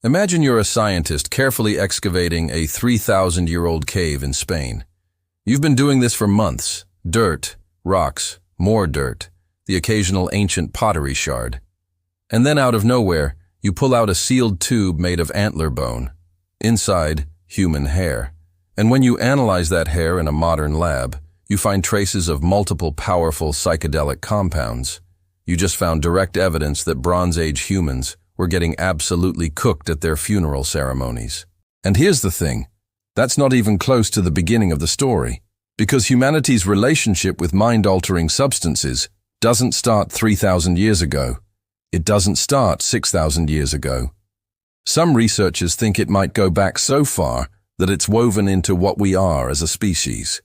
Imagine you're a scientist carefully excavating a 3,000-year-old cave in Spain. You've been doing this for months. Dirt, rocks, more dirt, the occasional ancient pottery shard. And then out of nowhere, you pull out a sealed tube made of antler bone. Inside, human hair. And when you analyze that hair in a modern lab, you find traces of multiple powerful psychedelic compounds. You just found direct evidence that Bronze Age humans were getting absolutely cooked at their funeral ceremonies. And here's the thing, that's not even close to the beginning of the story, because humanity's relationship with mind-altering substances doesn't start 3,000 years ago. It doesn't start 6,000 years ago. Some researchers think it might go back so far that it's woven into what we are as a species.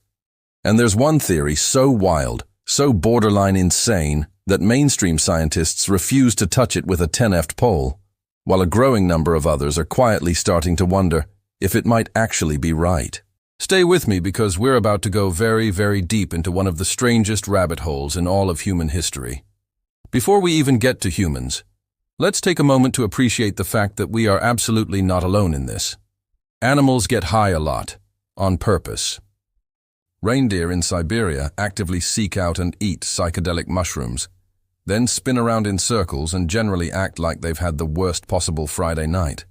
And there's one theory so wild, so borderline insane, that mainstream scientists refuse to touch it with a 10-ft pole, while a growing number of others are quietly starting to wonder if it might actually be right. Stay with me because we're about to go very, very deep into one of the strangest rabbit holes in all of human history. Before we even get to humans, let's take a moment to appreciate the fact that we are absolutely not alone in this. Animals get high a lot, on purpose. Reindeer in Siberia actively seek out and eat psychedelic mushrooms, then spin around in circles and generally act like they've had the worst possible Friday night.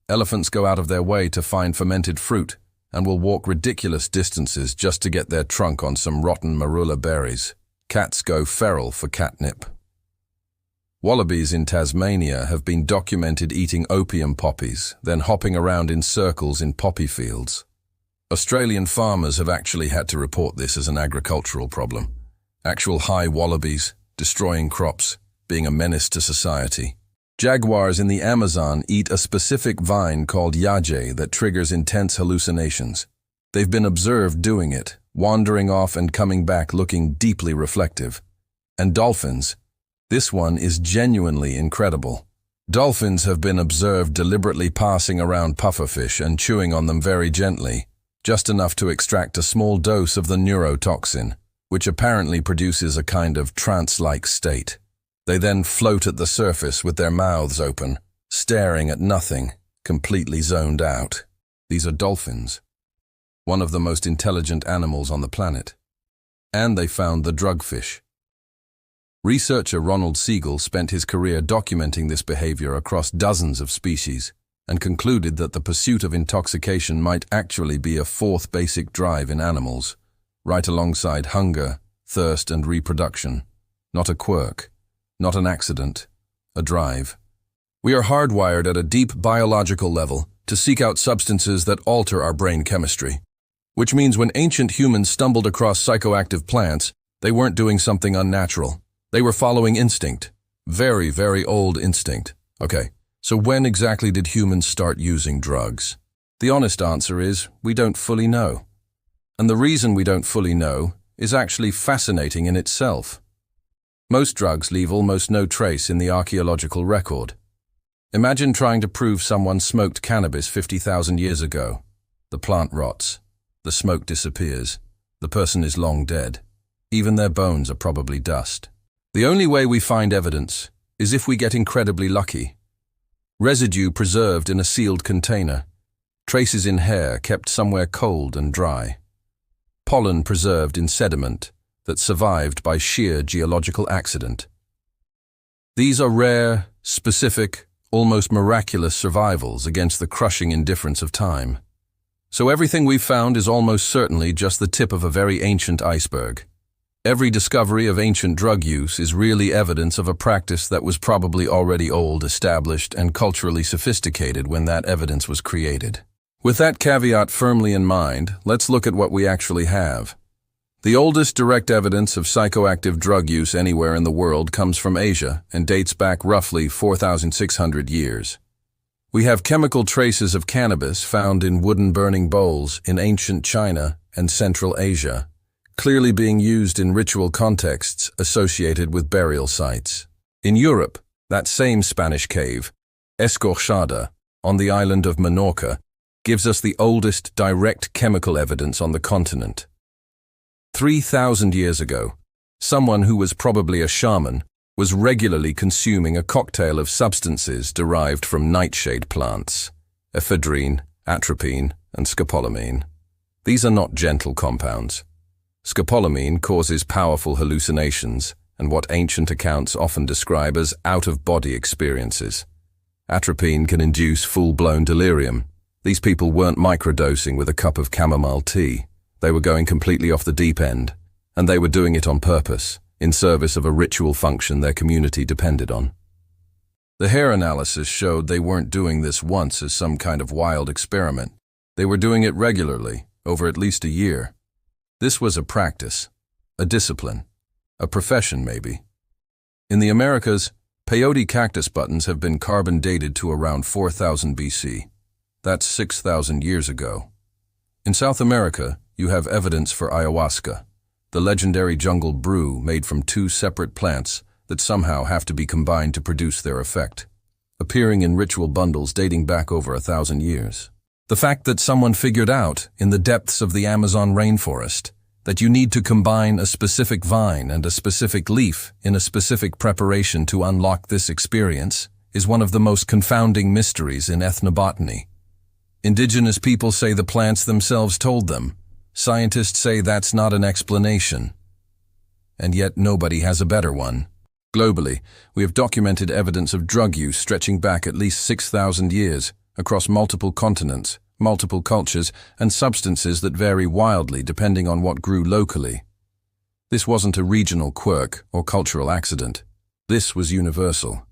Elephants go out of their way to find fermented fruit and will walk ridiculous distances just to get their trunk on some rotten marula berries. Cats go feral for catnip. Wallabies in Tasmania have been documented eating opium poppies, then hopping around in circles in poppy fields. Australian farmers have actually had to report this as an agricultural problem. Actual high wallabies, destroying crops, being a menace to society. Jaguars in the Amazon eat a specific vine called yaje that triggers intense hallucinations. They've been observed doing it, wandering off and coming back looking deeply reflective. And dolphins. This one is genuinely incredible. Dolphins have been observed deliberately passing around pufferfish and chewing on them very gently, just enough to extract a small dose of the neurotoxin, which apparently produces a kind of trance-like state. They then float at the surface with their mouths open, staring at nothing, completely zoned out. These are dolphins, one of the most intelligent animals on the planet. And they found the drugfish. Researcher Ronald Siegel spent his career documenting this behavior across dozens of species, and concluded that the pursuit of intoxication might actually be a fourth basic drive in animals, right alongside hunger, thirst, and reproduction. Not a quirk, not an accident, a drive. We are hardwired at a deep biological level to seek out substances that alter our brain chemistry, which means when ancient humans stumbled across psychoactive plants, they weren't doing something unnatural. They were following instinct. Very, very old instinct. Okay. So when exactly did humans start using drugs? The honest answer is, we don't fully know. And the reason we don't fully know is actually fascinating in itself. Most drugs leave almost no trace in the archaeological record. Imagine trying to prove someone smoked cannabis 50,000 years ago. The plant rots. The smoke disappears. The person is long dead. Even their bones are probably dust. The only way we find evidence is if we get incredibly lucky. Residue preserved in a sealed container. Traces in hair kept somewhere cold and dry. Pollen preserved in sediment that survived by sheer geological accident. These are rare, specific, almost miraculous survivals against the crushing indifference of time. So everything we've found is almost certainly just the tip of a very ancient iceberg. Every discovery of ancient drug use is really evidence of a practice that was probably already old, established, and culturally sophisticated when that evidence was created. With that caveat firmly in mind, let's look at what we actually have. The oldest direct evidence of psychoactive drug use anywhere in the world comes from Asia and dates back roughly 4,600 years. We have chemical traces of cannabis found in wooden burning bowls in ancient China and Central Asia, clearly being used in ritual contexts associated with burial sites. In Europe, that same Spanish cave, Escorchada, on the island of Menorca, gives us the oldest direct chemical evidence on the continent. 3,000 years ago, someone who was probably a shaman was regularly consuming a cocktail of substances derived from nightshade plants, ephedrine, atropine, and scopolamine. These are not gentle compounds. Scopolamine causes powerful hallucinations and what ancient accounts often describe as out-of-body experiences. Atropine can induce full-blown delirium. These people weren't microdosing with a cup of chamomile tea. They were going completely off the deep end, and they were doing it on purpose, in service of a ritual function their community depended on. The hair analysis showed they weren't doing this once as some kind of wild experiment. They were doing it regularly, over at least a year. This was a practice, a discipline, a profession maybe. In the Americas, peyote cactus buttons have been carbon dated to around 4000 BC. That's 6,000 years ago. In South America, you have evidence for ayahuasca, the legendary jungle brew made from two separate plants that somehow have to be combined to produce their effect, appearing in ritual bundles dating back over 1,000 years. The fact that someone figured out, in the depths of the Amazon rainforest, that you need to combine a specific vine and a specific leaf in a specific preparation to unlock this experience is one of the most confounding mysteries in ethnobotany. Indigenous people say the plants themselves told them. Scientists say that's not an explanation. And yet nobody has a better one. Globally, we have documented evidence of drug use stretching back at least 6,000 years, across multiple continents, multiple cultures, and substances that vary wildly depending on what grew locally. This wasn't a regional quirk or cultural accident. This was universal.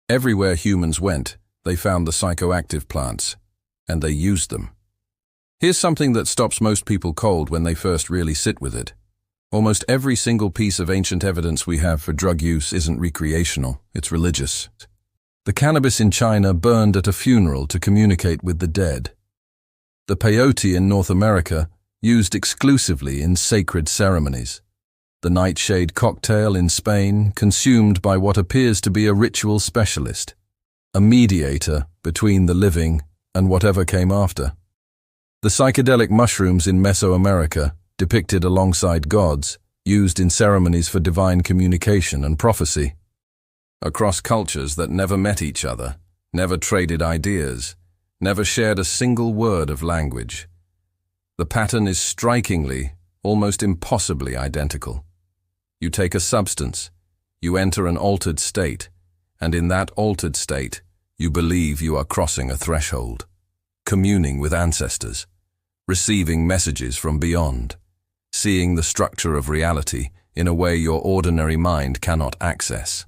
Everywhere humans went, they found the psychoactive plants, and they used them. Here's something that stops most people cold when they first really sit with it. Almost every single piece of ancient evidence we have for drug use isn't recreational, it's religious. The cannabis in China burned at a funeral to communicate with the dead. The peyote in North America used exclusively in sacred ceremonies. The nightshade cocktail in Spain consumed by what appears to be a ritual specialist, a mediator between the living and whatever came after. The psychedelic mushrooms in Mesoamerica, depicted alongside gods, used in ceremonies for divine communication and prophecy. Across cultures that never met each other, never traded ideas, never shared a single word of language. The pattern is strikingly, almost impossibly identical. You take a substance, you enter an altered state, and in that altered state, you believe you are crossing a threshold, communing with ancestors, receiving messages from beyond, seeing the structure of reality in a way your ordinary mind cannot access.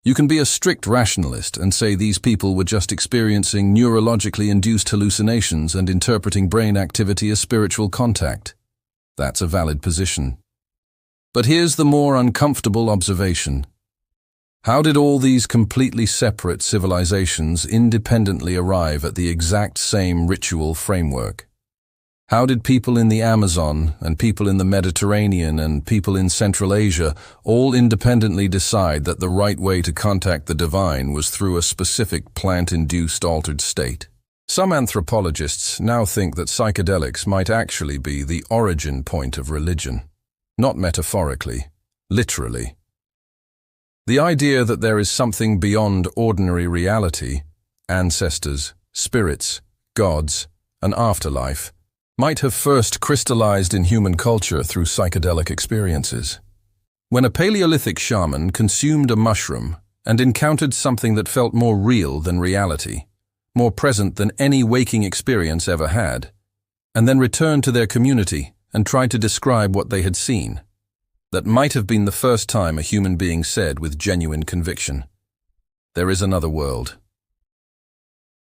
You can be a strict rationalist and say these people were just experiencing neurologically induced hallucinations and interpreting brain activity as spiritual contact. That's a valid position. But here's the more uncomfortable observation. How did all these completely separate civilizations independently arrive at the exact same ritual framework? How did people in the Amazon and people in the Mediterranean and people in Central Asia all independently decide that the right way to contact the divine was through a specific plant-induced altered state? Some anthropologists now think that psychedelics might actually be the origin point of religion, not metaphorically, literally. The idea that there is something beyond ordinary reality, ancestors, spirits, gods, an afterlife, might have first crystallized in human culture through psychedelic experiences. When a Paleolithic shaman consumed a mushroom and encountered something that felt more real than reality, more present than any waking experience ever had, and then returned to their community and tried to describe what they had seen, that might have been the first time a human being said with genuine conviction, "There is another world."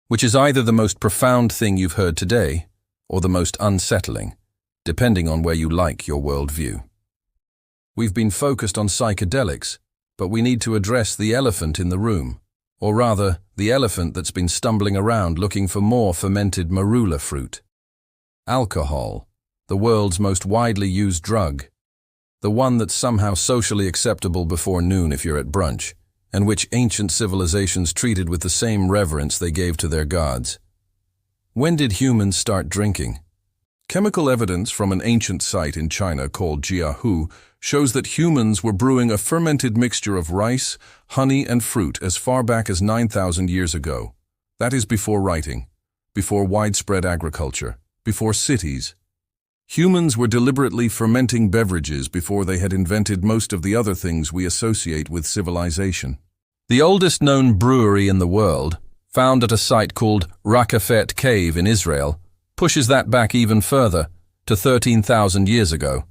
Which is either the most profound thing you've heard today, or the most unsettling, depending on where you like your worldview. We've been focused on psychedelics, but we need to address the elephant in the room, or rather, the elephant that's been stumbling around looking for more fermented marula fruit. Alcohol, the world's most widely used drug, the one that's somehow socially acceptable before noon if you're at brunch, and which ancient civilizations treated with the same reverence they gave to their gods. When did humans start drinking? Chemical evidence from an ancient site in China called Jiahu shows that humans were brewing a fermented mixture of rice, honey, and fruit as far back as 9,000 years ago. That is before writing, before widespread agriculture, before cities. Humans were deliberately fermenting beverages before they had invented most of the other things we associate with civilization. The oldest known brewery in the world, found at a site called Rakafet Cave in Israel, pushes that back even further, to 13,000 years ago.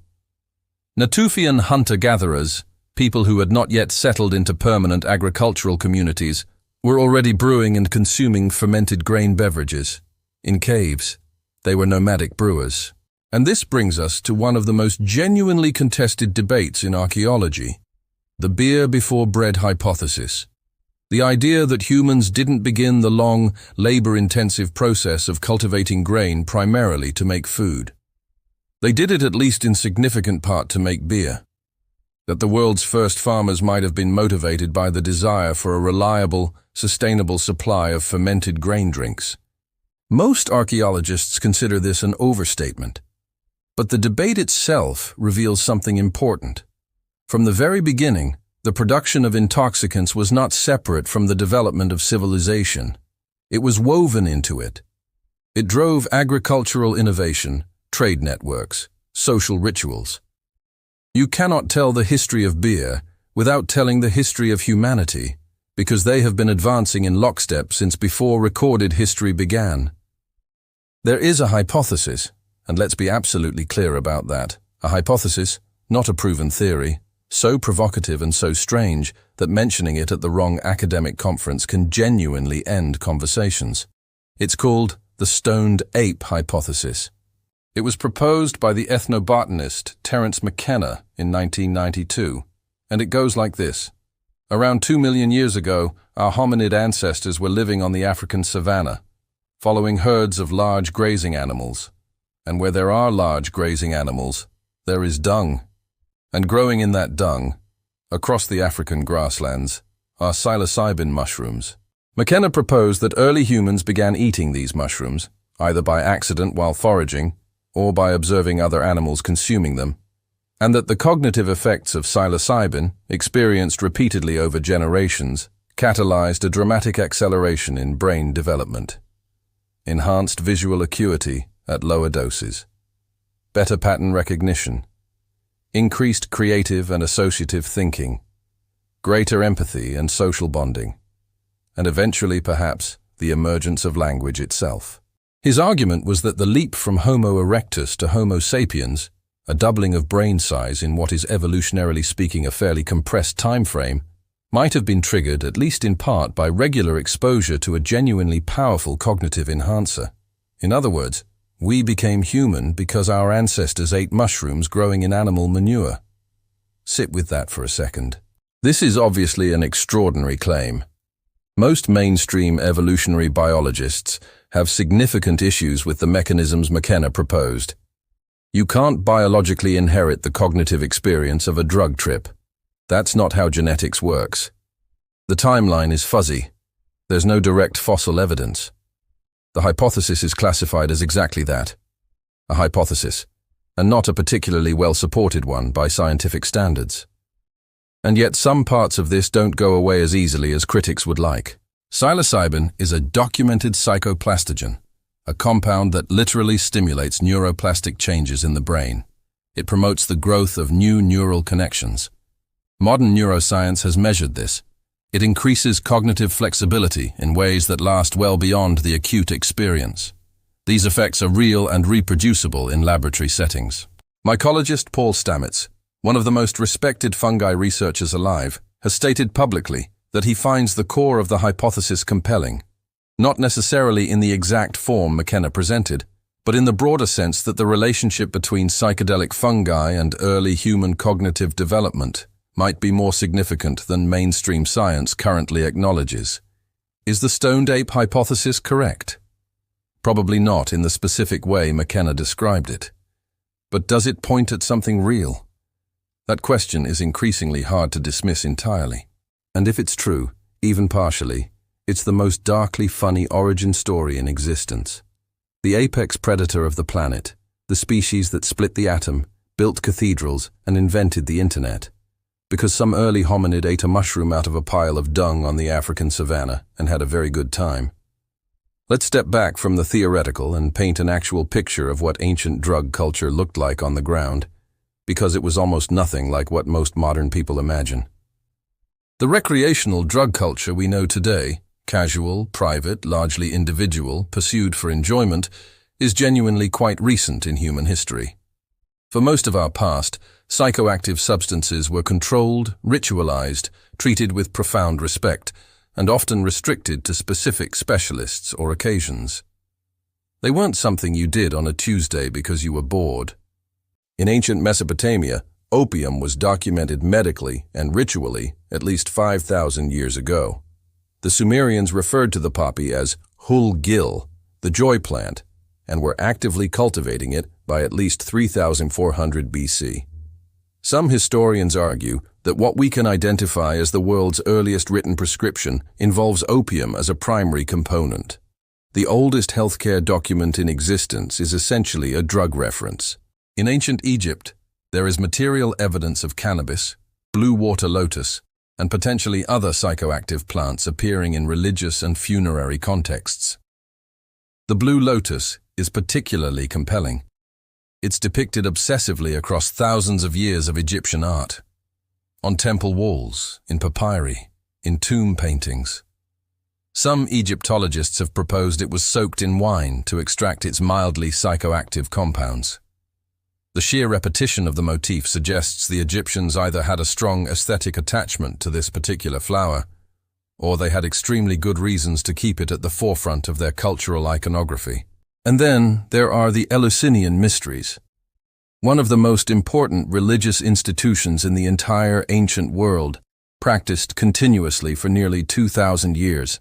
Natufian hunter-gatherers, people who had not yet settled into permanent agricultural communities, were already brewing and consuming fermented grain beverages. In caves, they were nomadic brewers. And this brings us to one of the most genuinely contested debates in archaeology, the beer before bread hypothesis. The idea that humans didn't begin the long, labor-intensive process of cultivating grain primarily to make food. They did it at least in significant part to make beer. That the world's first farmers might have been motivated by the desire for a reliable, sustainable supply of fermented grain drinks. Most archaeologists consider this an overstatement. But the debate itself reveals something important. From the very beginning, the production of intoxicants was not separate from the development of civilization. It was woven into it. It drove agricultural innovation, trade networks, social rituals. You cannot tell the history of beer without telling the history of humanity, because they have been advancing in lockstep since before recorded history began. There is a hypothesis, and let's be absolutely clear about that. A hypothesis, not a proven theory, so provocative and so strange that mentioning it at the wrong academic conference can genuinely end conversations. It's called the stoned ape hypothesis. It was proposed by the ethnobotanist Terence McKenna in 1992, and it goes like this. Around 2 million years ago, our hominid ancestors were living on the African savanna, following herds of large grazing animals. And where there are large grazing animals, there is dung. And growing in that dung, across the African grasslands, are psilocybin mushrooms. McKenna proposed that early humans began eating these mushrooms, either by accident while foraging, or by observing other animals consuming them, and that the cognitive effects of psilocybin, experienced repeatedly over generations, catalyzed a dramatic acceleration in brain development. Enhanced visual acuity at lower doses, better pattern recognition, increased creative and associative thinking, greater empathy and social bonding, and eventually, perhaps, the emergence of language itself. His argument was that the leap from Homo erectus to Homo sapiens, a doubling of brain size in what is evolutionarily speaking a fairly compressed time frame, might have been triggered, at least in part, by regular exposure to a genuinely powerful cognitive enhancer. In other words, we became human because our ancestors ate mushrooms growing in animal manure. Sit with that for a second. This is obviously an extraordinary claim. Most mainstream evolutionary biologists have significant issues with the mechanisms McKenna proposed. You can't biologically inherit the cognitive experience of a drug trip. That's not how genetics works. The timeline is fuzzy. There's no direct fossil evidence. The hypothesis is classified as exactly that, a hypothesis, and not a particularly well-supported one by scientific standards. And yet some parts of this don't go away as easily as critics would like. Psilocybin is a documented psychoplastogen, a compound that literally stimulates neuroplastic changes in the brain. It promotes the growth of new neural connections. Modern neuroscience has measured this. It increases cognitive flexibility in ways that last well beyond the acute experience. These effects are real and reproducible in laboratory settings. Mycologist Paul Stamets, one of the most respected fungi researchers alive, has stated publicly that he finds the core of the hypothesis compelling, not necessarily in the exact form McKenna presented, but in the broader sense that the relationship between psychedelic fungi and early human cognitive development might be more significant than mainstream science currently acknowledges. Is the stoned ape hypothesis correct? Probably not in the specific way McKenna described it. But does it point at something real? That question is increasingly hard to dismiss entirely. And if it's true, even partially, it's the most darkly funny origin story in existence. The apex predator of the planet, the species that split the atom, built cathedrals, and invented the internet. Because some early hominid ate a mushroom out of a pile of dung on the African savanna and had a very good time. Let's step back from the theoretical and paint an actual picture of what ancient drug culture looked like on the ground, because it was almost nothing like what most modern people imagine. The recreational drug culture we know today, casual, private, largely individual, pursued for enjoyment, is genuinely quite recent in human history. For most of our past, psychoactive substances were controlled, ritualized, treated with profound respect, and often restricted to specific specialists or occasions. They weren't something you did on a Tuesday because you were bored. In ancient Mesopotamia, opium was documented medically and ritually at least 5,000 years ago. The Sumerians referred to the poppy as hul-gil, the joy plant, and were actively cultivating it by at least 3,400 BC. Some historians argue that what we can identify as the world's earliest written prescription involves opium as a primary component. The oldest healthcare document in existence is essentially a drug reference. In ancient Egypt, there is material evidence of cannabis, blue water lotus, and potentially other psychoactive plants appearing in religious and funerary contexts. The blue lotus is particularly compelling. It's depicted obsessively across thousands of years of Egyptian art. On temple walls, in papyri, in tomb paintings. Some Egyptologists have proposed it was soaked in wine to extract its mildly psychoactive compounds. The sheer repetition of the motif suggests the Egyptians either had a strong aesthetic attachment to this particular flower, or they had extremely good reasons to keep it at the forefront of their cultural iconography. And then there are the Eleusinian mysteries. One of the most important religious institutions in the entire ancient world, practiced continuously for nearly 2,000 years.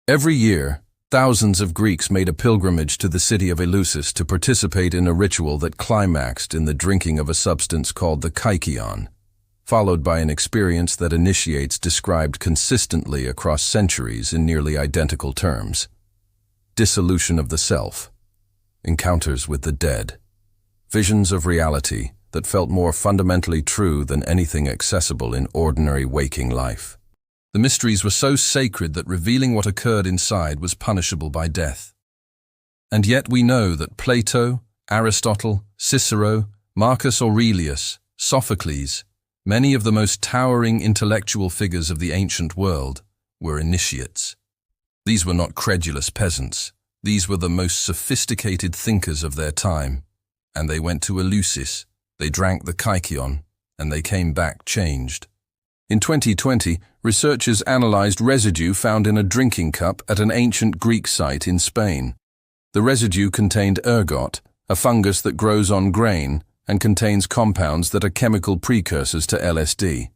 Every year, thousands of Greeks made a pilgrimage to the city of Eleusis to participate in a ritual that climaxed in the drinking of a substance called the kykeon, followed by an experience that initiates described consistently across centuries in nearly identical terms. Dissolution of the self, encounters with the dead, visions of reality that felt more fundamentally true than anything accessible in ordinary waking life. The mysteries were so sacred that revealing what occurred inside was punishable by death. And yet we know that Plato, Aristotle, Cicero, Marcus Aurelius, Sophocles, many of the most towering intellectual figures of the ancient world, were initiates. These were not credulous peasants. These were the most sophisticated thinkers of their time. And they went to Eleusis, they drank the kykeon, and they came back changed. In 2020, researchers analyzed residue found in a drinking cup at an ancient Greek site in Spain. The residue contained ergot, a fungus that grows on grain and contains compounds that are chemical precursors to LSD.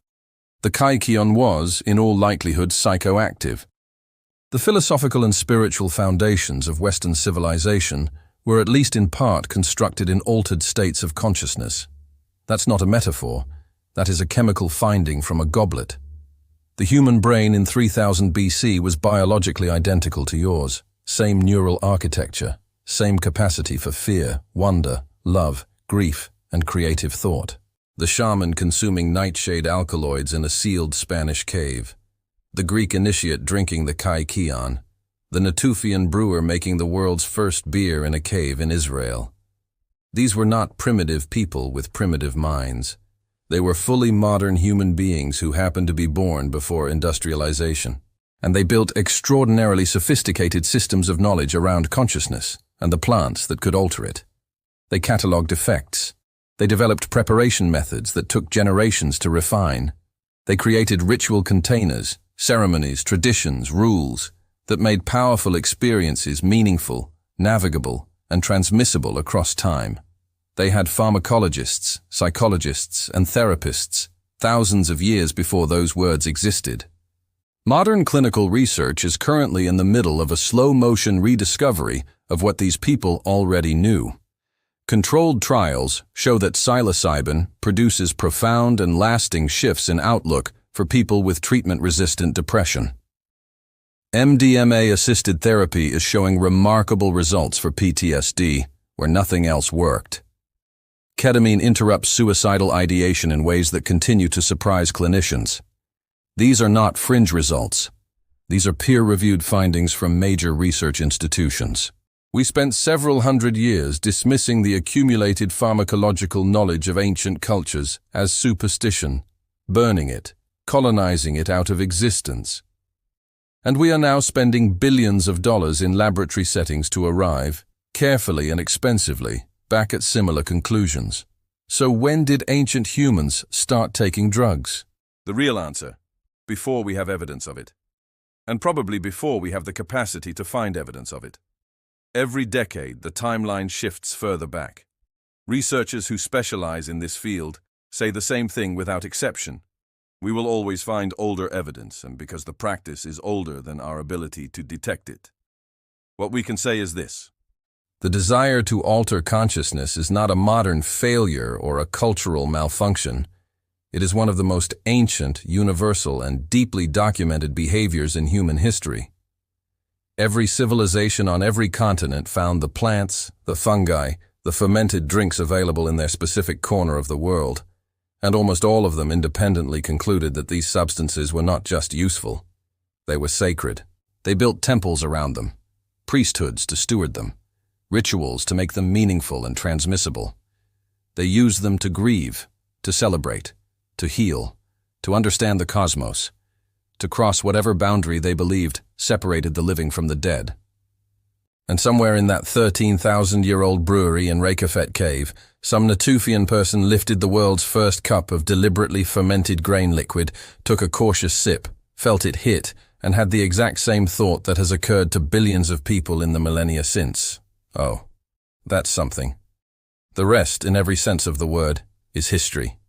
The kykeon was, in all likelihood, psychoactive. The philosophical and spiritual foundations of Western civilization were at least in part constructed in altered states of consciousness. That's not a metaphor. That is a chemical finding from a goblet. The human brain in 3000 BC was biologically identical to yours. Same neural architecture, same capacity for fear, wonder, love, grief, and creative thought. The shaman consuming nightshade alkaloids in a sealed Spanish cave. The Greek initiate drinking the kykeon. The Natufian brewer making the world's first beer in a cave in Israel. These were not primitive people with primitive minds. They were fully modern human beings who happened to be born before industrialization. And they built extraordinarily sophisticated systems of knowledge around consciousness and the plants that could alter it. They cataloged effects. They developed preparation methods that took generations to refine. They created ritual containers, ceremonies, traditions, rules that made powerful experiences meaningful, navigable, and transmissible across time. They had pharmacologists, psychologists, and therapists thousands of years before those words existed. Modern clinical research is currently in the middle of a slow-motion rediscovery of what these people already knew. Controlled trials show that psilocybin produces profound and lasting shifts in outlook for people with treatment-resistant depression. MDMA-assisted therapy is showing remarkable results for PTSD, where nothing else worked. Ketamine interrupts suicidal ideation in ways that continue to surprise clinicians. These are not fringe results. These are peer-reviewed findings from major research institutions. We spent several hundred years dismissing the accumulated pharmacological knowledge of ancient cultures as superstition, burning it, colonizing it out of existence. And we are now spending billions of dollars in laboratory settings to arrive, carefully and expensively, back at similar conclusions. So when did ancient humans start taking drugs? The real answer: before we have evidence of it. And probably before we have the capacity to find evidence of it. Every decade, the timeline shifts further back. Researchers who specialize in this field say the same thing without exception. We will always find older evidence, and because the practice is older than our ability to detect it. What we can say is this: the desire to alter consciousness is not a modern failure or a cultural malfunction. It is one of the most ancient, universal, and deeply documented behaviors in human history. Every civilization on every continent found the plants, the fungi, the fermented drinks available in their specific corner of the world, and almost all of them independently concluded that these substances were not just useful. They were sacred. They built temples around them, priesthoods to steward them, rituals to make them meaningful and transmissible. They used them to grieve, to celebrate, to heal, to understand the cosmos, to cross whatever boundary they believed separated the living from the dead. And somewhere in that 13,000-year-old brewery in Reykjavik cave, some Natufian person lifted the world's first cup of deliberately fermented grain liquid, took a cautious sip, felt it hit, and had the exact same thought that has occurred to billions of people in the millennia since. Oh, that's something. The rest, in every sense of the word, is history.